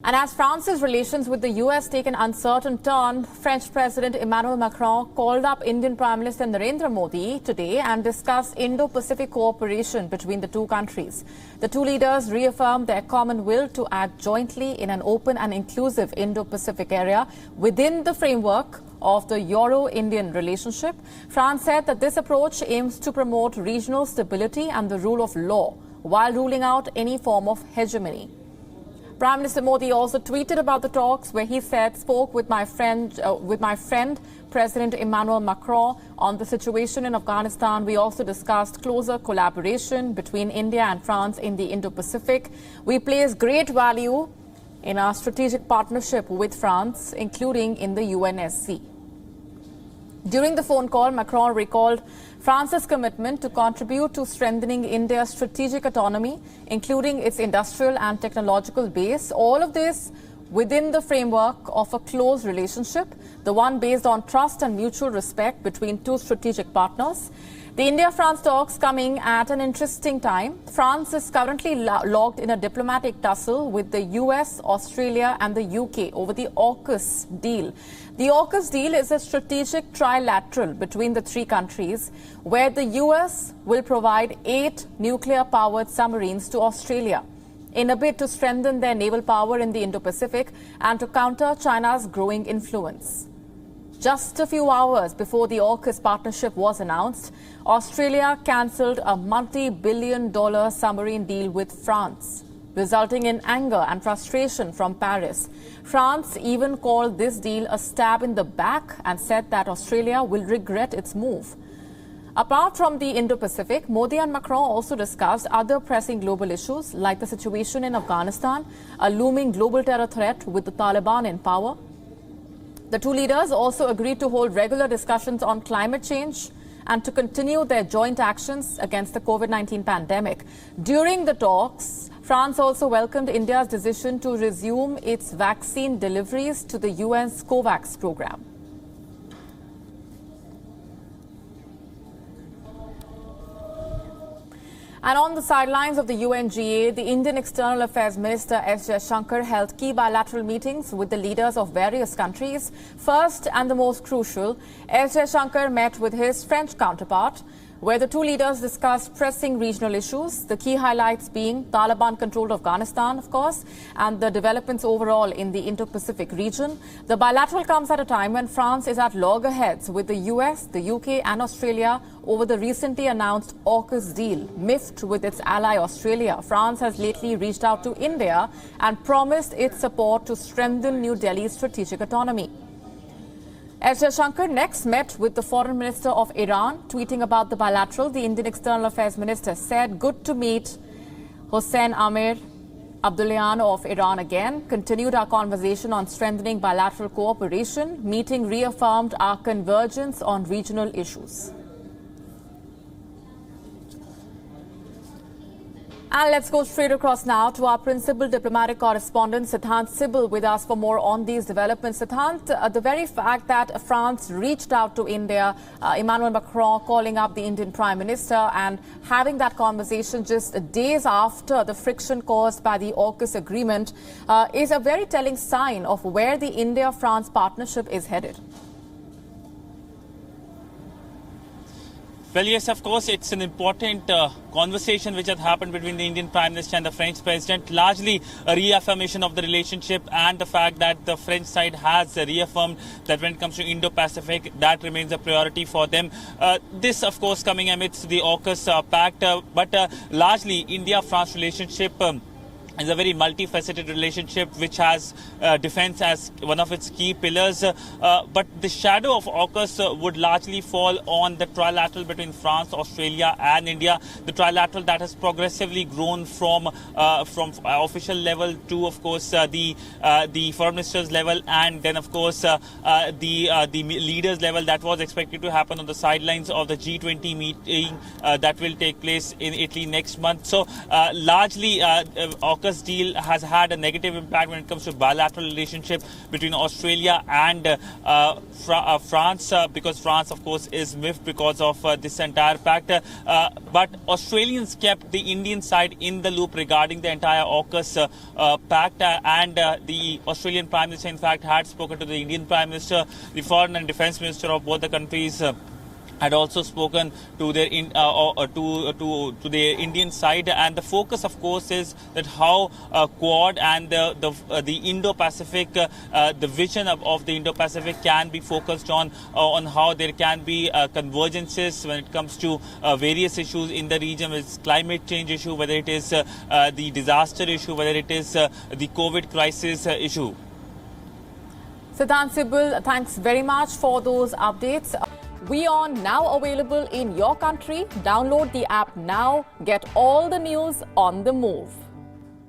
And as France's relations with the US take an uncertain turn, French President Emmanuel Macron called up Indian Prime Minister Narendra Modi today and discussed Indo-Pacific cooperation between the two countries. The two leaders reaffirmed their common will to act jointly in an open and inclusive Indo-Pacific area within the framework of the Euro-Indian relationship. France said that this approach aims to promote regional stability and the rule of law while ruling out any form of hegemony. Prime Minister Modi also tweeted about the talks where he said, spoke with my friend President Emmanuel Macron on the situation in Afghanistan. We also discussed closer collaboration between India and France in the Indo-Pacific. We place great value in our strategic partnership with France, including in the UNSC. During the phone call, Macron recalled France's commitment to contribute to strengthening India's strategic autonomy, including its industrial and technological base. All of this within the framework of a close relationship, the one based on trust and mutual respect between two strategic partners. The India-France talks coming at an interesting time. France is currently locked in a diplomatic tussle with the US, Australia and the UK over the AUKUS deal. The AUKUS deal is a strategic trilateral between the three countries where the US will provide 8 nuclear-powered submarines to Australia in a bid to strengthen their naval power in the Indo-Pacific and to counter China's growing influence. Just a few hours before the AUKUS partnership was announced, Australia cancelled a multi-billion-dollar submarine deal with France, resulting in anger and frustration from Paris. France even called this deal a stab in the back and said that Australia will regret its move. Apart from the Indo-Pacific, Modi and Macron also discussed other pressing global issues like the situation in Afghanistan, a looming global terror threat with the Taliban in power. The two leaders also agreed to hold regular discussions on climate change and to continue their joint actions against the COVID-19 pandemic. During the talks, France also welcomed India's decision to resume its vaccine deliveries to the UN's COVAX program. And on the sidelines of the UNGA, the Indian External Affairs Minister S. Jaishankar held key bilateral meetings with the leaders of various countries. First and the most crucial, S. Jaishankar met with his French counterpart, where the two leaders discussed pressing regional issues, the key highlights being Taliban-controlled Afghanistan, of course, and the developments overall in the Indo-Pacific region. The bilateral comes at a time when France is at loggerheads with the US, the UK and Australia over the recently announced AUKUS deal, miffed with its ally Australia. France has lately reached out to India and promised its support to strengthen New Delhi's strategic autonomy. S. Jaishankar next met with the Foreign Minister of Iran. Tweeting about the bilateral, the Indian External Affairs Minister said, "Good to meet Hossein Amir Abdollahian of Iran again. Continued our conversation on strengthening bilateral cooperation. Meeting reaffirmed our convergence on regional issues." And let's go straight across now to our principal diplomatic correspondent, Siddhant Sibal, with us for more on these developments. Siddhant, the very fact that France reached out to India, Emmanuel Macron calling up the Indian Prime Minister and having that conversation just days after the friction caused by the AUKUS agreement is a very telling sign of where the India-France partnership is headed. Well, yes, of course, it's an important conversation which has happened between the Indian Prime Minister and the French President, largely a reaffirmation of the relationship and the fact that the French side has reaffirmed that when it comes to Indo-Pacific, that remains a priority for them. This, of course, coming amidst the AUKUS pact, but largely India-France relationship is a very multifaceted relationship which has defense as one of its key pillars. But the shadow of AUKUS would largely fall on the trilateral between France, Australia and India. The trilateral that has progressively grown from official level to, of course, the foreign ministers level, and then, of course, the leaders level that was expected to happen on the sidelines of the G20 meeting that will take place in Italy next month. So largely AUKUS AUKUS deal has had a negative impact when it comes to bilateral relationship between Australia and France, because France, of course, is miffed because of this entire pact. But Australians kept the Indian side in the loop regarding the entire AUKUS pact, and the Australian Prime Minister, in fact, had spoken to the Indian Prime Minister. The Foreign and Defence Minister of both the countries had also spoken to their to the Indian side, and the focus, of course, is that how Quad and the Indo-Pacific, the vision of the Indo-Pacific can be focused on how there can be convergences when it comes to various issues in the region, whether it's climate change issue, whether it is the disaster issue, whether it is the COVID crisis issue. Siddhant Sibal, thanks very much for those updates. WION now available in your country. Download the app now. Get all the news on the move.